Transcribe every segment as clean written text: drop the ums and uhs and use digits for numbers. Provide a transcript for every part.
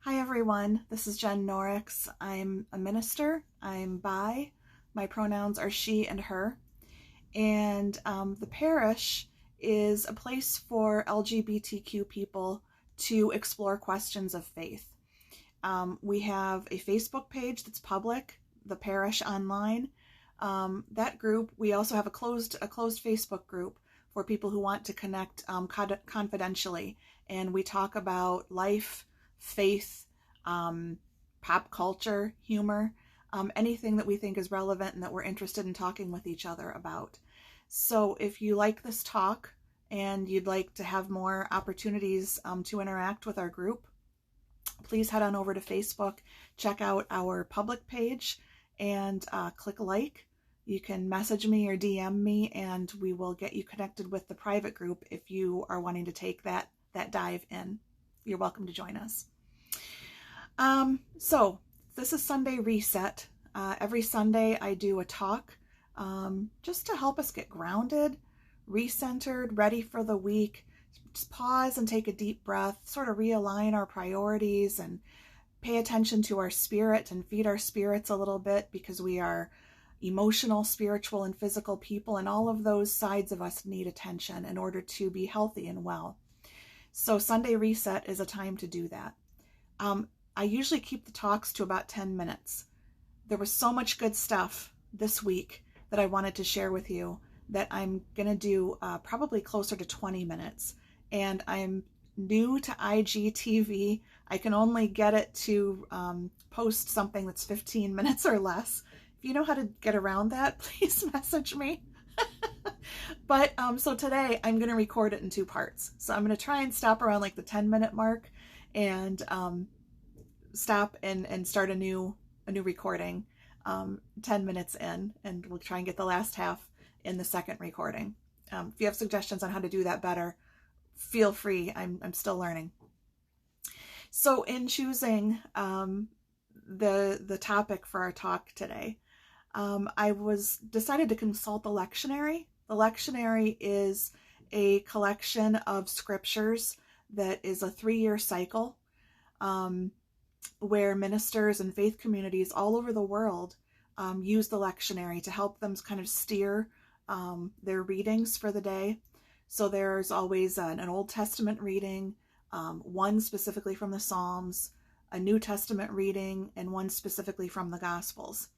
Hi everyone, this is Jen Norix. I'm a minister. I'm bi. My pronouns are she and her. And the parish is a place for LGBTQ people to explore questions of faith. We have a Facebook page that's public, the parish online. That group, we also have a closed Facebook group for people who want to connect confidentially. And we talk about life, faith, pop culture, humor, anything that we think is relevant and that we're interested in talking with each other about. So if you like this talk and you'd like to have more opportunities to interact with our group, please head on over to Facebook, check out our public page, and click like. You can message me or DM me, and we will get you connected with the private group if you are wanting to take that dive in. You're welcome to join us. So this is Sunday Reset. Every Sunday I do a talk just to help us get grounded, recentered, ready for the week. Just pause and take a deep breath, sort of realign our priorities and pay attention to our spirit and feed our spirits a little bit, because we are emotional, spiritual, and physical people, and all of those sides of us need attention in order to be healthy and well. So Sunday Reset is a time to do that. I usually keep the talks to about 10 minutes. There was so much good stuff this week that I wanted to share with you that I'm going to do probably closer to 20 minutes. And I'm new to IGTV. I can only get it to post something that's 15 minutes or less. If you know how to get around that, please message me. But so today I'm going to record it in two parts. So I'm going to try and stop around like the 10-minute mark and stop and start a new recording 10 minutes in, and we'll try and get the last half in the second recording. If you have suggestions on how to do that better, feel free. I'm still learning. So in choosing the topic for our talk today, I decided to consult the lectionary. The lectionary is a collection of scriptures that is a 3-year cycle, where ministers and faith communities all over the world use the lectionary to help them kind of steer their readings for the day. So there's always an Old Testament reading, one specifically from the Psalms, a New Testament reading, and one specifically from the Gospels.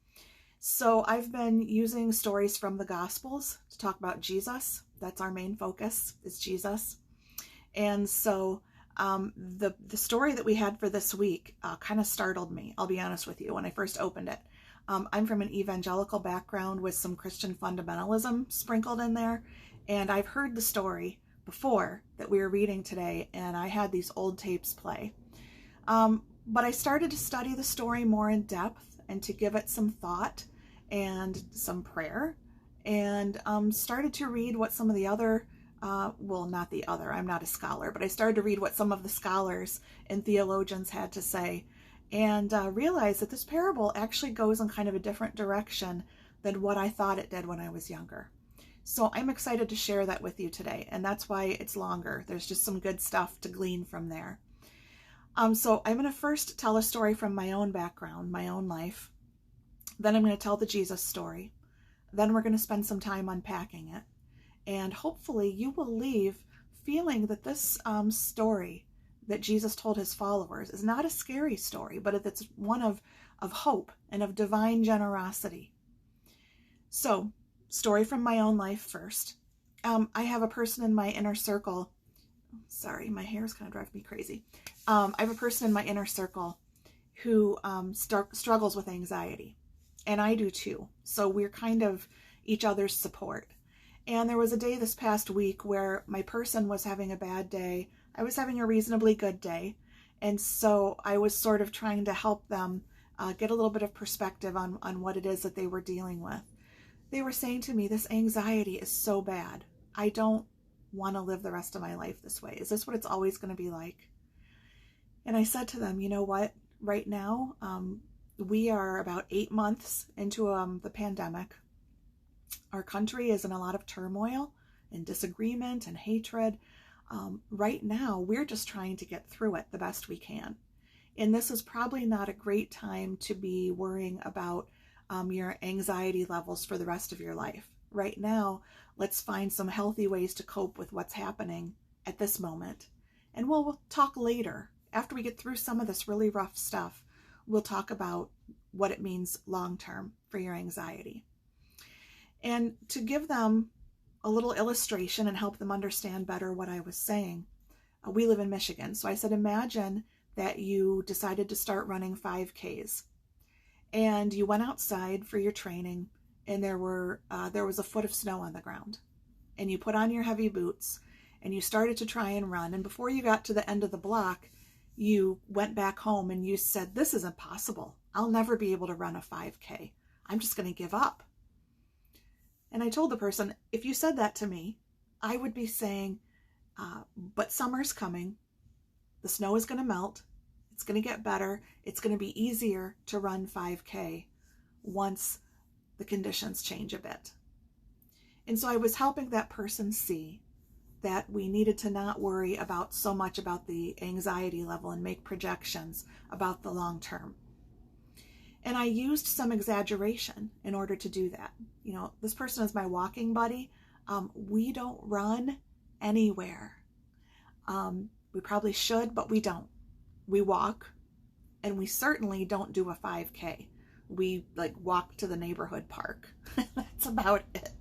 So I've been using stories from the Gospels to talk about Jesus. That's our main focus, is Jesus. And so the story that we had for this week kind of startled me, I'll be honest with you, when I first opened it. I'm from an evangelical background with some Christian fundamentalism sprinkled in there, and I've heard the story before that we were reading today, and I had these old tapes play. But I started to study the story more in depth and to give it some thought and some prayer, and started to read what some of the other well, not the other, I'm not a scholar, but I started to read what some of the scholars and theologians had to say, and realized that this parable actually goes in kind of a different direction than what I thought it did when I was younger. So I'm excited to share that with you today, and that's why it's longer. There's just some good stuff to glean from there. So I'm going to first tell a story from my own background, my own life. Then I'm going to tell the Jesus story. Then we're going to spend some time unpacking it. And hopefully you will leave feeling that this story that Jesus told his followers is not a scary story, but it's one of hope and of divine generosity. So, story from my own life first. I have a person in my inner circle. Sorry, my hair is kind of driving me crazy. I have a person in my inner circle who struggles with anxiety. And I do too. So we're kind of each other's support. And there was a day this past week where my person was having a bad day. I was having a reasonably good day. And so I was sort of trying to help them get a little bit of perspective on what it is that they were dealing with. They were saying to me, this anxiety is so bad. I don't want to live the rest of my life this way. Is this what it's always going to be like? And I said to them, you know what? Right now, we are about 8 months into the pandemic. Our country is in a lot of turmoil and disagreement and hatred. Right now, we're just trying to get through it the best we can. And this is probably not a great time to be worrying about your anxiety levels for the rest of your life. Right now, let's find some healthy ways to cope with what's happening at this moment. And we'll talk later. After we get through some of this really rough stuff, we'll talk about what it means long term for your anxiety. And to give them a little illustration and help them understand better what I was saying, we live in Michigan. So I said, imagine that you decided to start running 5Ks and you went outside for your training, and there was a foot of snow on the ground, and you put on your heavy boots and you started to try and run. And before you got to the end of the block, you went back home and you said, this is impossible. I'll never be able to run a 5K. I'm just going to give up. And I told the person, if you said that to me, I would be saying, but summer's coming. The snow is going to melt. It's going to get better. It's going to be easier to run 5K once the conditions change a bit. And so I was helping that person see that we needed to not worry about so much about the anxiety level and make projections about the long term. And I used some exaggeration in order to do that. You know, this person is my walking buddy. We don't run anywhere. We probably should, but we don't. We walk, and we certainly don't do a 5K. We walk to the neighborhood park. That's about it.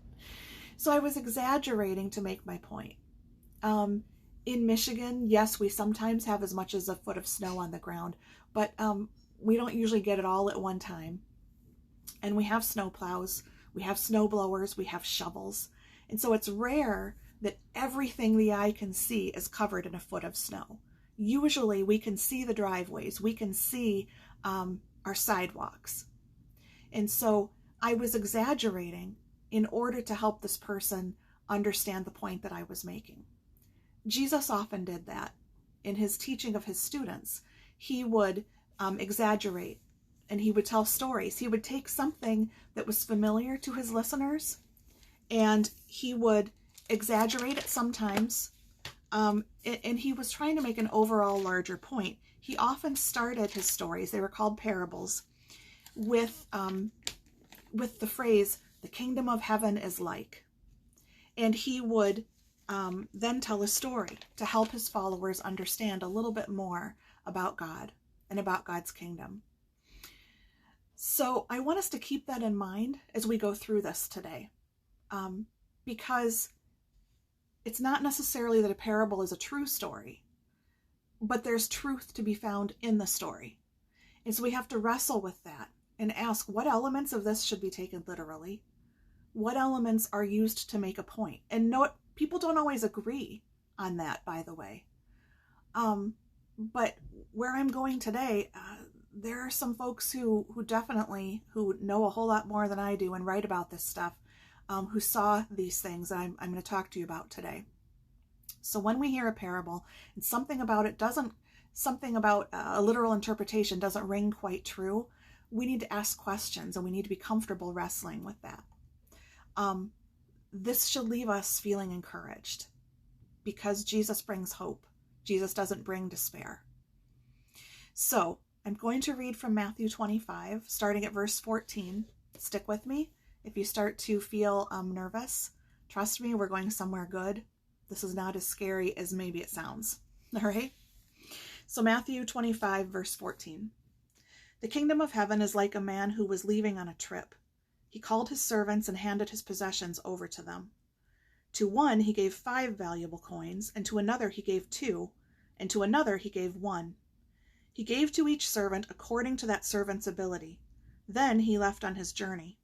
So I was exaggerating to make my point. In Michigan, yes, we sometimes have as much as a foot of snow on the ground, but we don't usually get it all at one time. And we have snow plows, we have snow blowers, we have shovels. And so it's rare that everything the eye can see is covered in a foot of snow. Usually we can see the driveways, we can see our sidewalks. And so I was exaggerating in order to help this person understand the point that I was making. Jesus often did that. In his teaching of his students, he would exaggerate, and he would tell stories. He would take something that was familiar to his listeners, and he would exaggerate it sometimes, and he was trying to make an overall larger point. He often started his stories, they were called parables, with the phrase, the kingdom of heaven is like. And he would then tell a story to help his followers understand a little bit more about God and about God's kingdom. So I want us to keep that in mind as we go through this today, because it's not necessarily that a parable is a true story, but there's truth to be found in the story. And so we have to wrestle with that and ask, what elements of this should be taken literally? What elements are used to make a point? And note, people don't always agree on that, by the way. But where I'm going today, there are some folks who know a whole lot more than I do and write about this stuff, who saw these things that I'm going to talk to you about today. So when we hear a parable and something about a literal interpretation doesn't ring quite true, we need to ask questions and we need to be comfortable wrestling with that. This should leave us feeling encouraged because Jesus brings hope. Jesus doesn't bring despair. So I'm going to read from Matthew 25, starting at verse 14. Stick with me. If you start to feel nervous, trust me, we're going somewhere good. This is not as scary as maybe it sounds. All right? So Matthew 25, verse 14. The kingdom of heaven is like a man who was leaving on a trip. He called his servants and handed his possessions over to them. To one he gave 5 valuable coins, and to another he gave 2, and to another he gave 1. He gave to each servant according to that servant's ability. Then he left on his journey.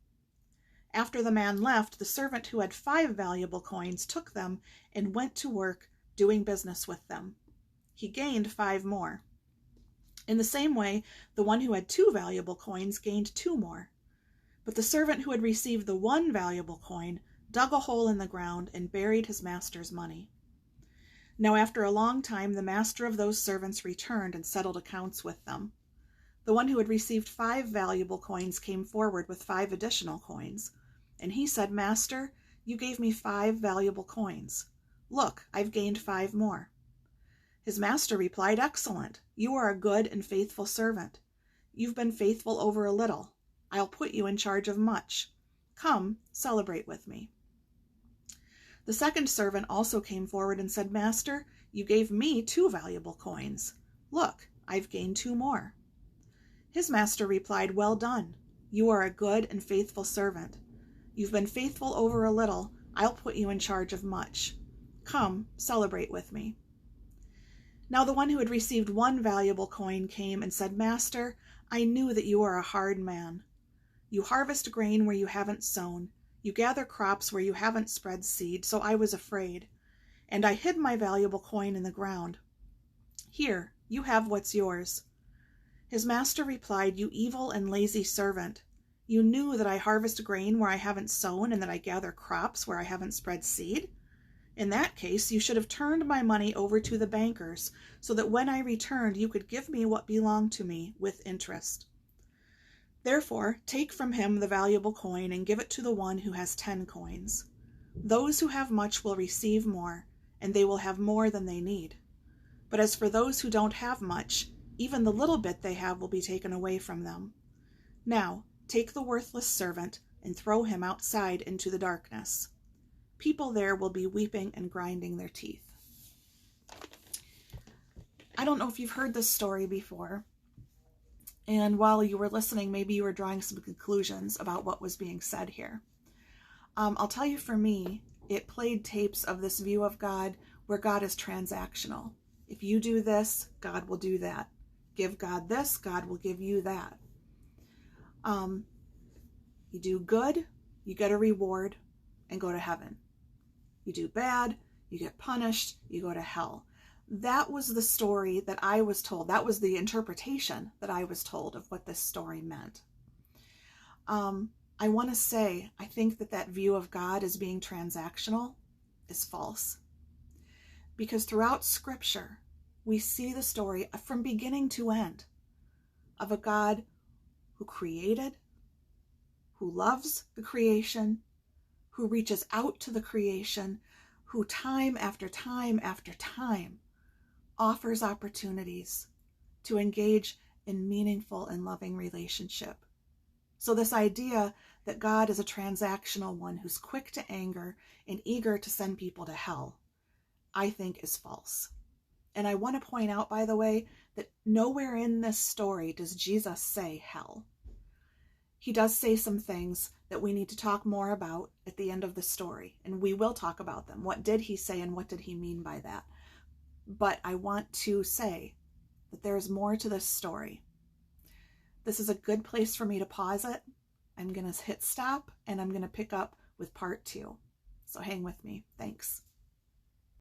After the man left, the servant who had 5 valuable coins took them and went to work doing business with them. He gained 5 more. In the same way, the one who had 2 valuable coins gained 2 more. But the servant who had received the 1 valuable coin dug a hole in the ground and buried his master's money. Now after a long time, the master of those servants returned and settled accounts with them. The one who had received 5 valuable coins came forward with 5 additional coins. And he said, Master, you gave me 5 valuable coins. Look, I've gained 5 more. His master replied, "Excellent. You are a good and faithful servant. You've been faithful over a little. I'll put you in charge of much. Come, celebrate with me." The second servant also came forward and said, "Master, you gave me 2 valuable coins. Look, I've gained 2 more." His master replied, "Well done. You are a good and faithful servant. You've been faithful over a little. I'll put you in charge of much. Come, celebrate with me." Now the one who had received 1 valuable coin came and said, "Master, I knew that you are a hard man. You harvest grain where you haven't sown. You gather crops where you haven't spread seed, so I was afraid. And I hid my valuable coin in the ground. Here, you have what's yours." His master replied, "You evil and lazy servant. You knew that I harvest grain where I haven't sown and that I gather crops where I haven't spread seed? In that case, you should have turned my money over to the bankers so that when I returned, you could give me what belonged to me with interest. Therefore, take from him the valuable coin and give it to the one who has 10 coins. Those who have much will receive more, and they will have more than they need. But as for those who don't have much, even the little bit they have will be taken away from them. Now, take the worthless servant and throw him outside into the darkness. People there will be weeping and grinding their teeth." I don't know if you've heard this story before. And while you were listening, maybe you were drawing some conclusions about what was being said here. I'll tell you, for me, it played tapes of this view of God where God is transactional. If you do this, God will do that. Give God this, God will give you that. You do good, you get a reward and go to heaven. You do bad, you get punished, you go to hell. That was the story that I was told. That was the interpretation that I was told of what this story meant. I want to say, I think that view of God as being transactional is false. Because throughout Scripture, we see the story from beginning to end of a God who created, who loves the creation, who reaches out to the creation, who time after time after time offers opportunities to engage in meaningful and loving relationship. So this idea that God is a transactional one who's quick to anger and eager to send people to hell, I think is false. And I want to point out, by the way, that nowhere in this story does Jesus say hell. He does say some things that we need to talk more about at the end of the story, and we will talk about them. What did he say and what did he mean by that? But I want to say that there is more to this story. This is a good place for me to pause it. I'm going to hit stop and I'm going to pick up with part 2. So hang with me. Thanks.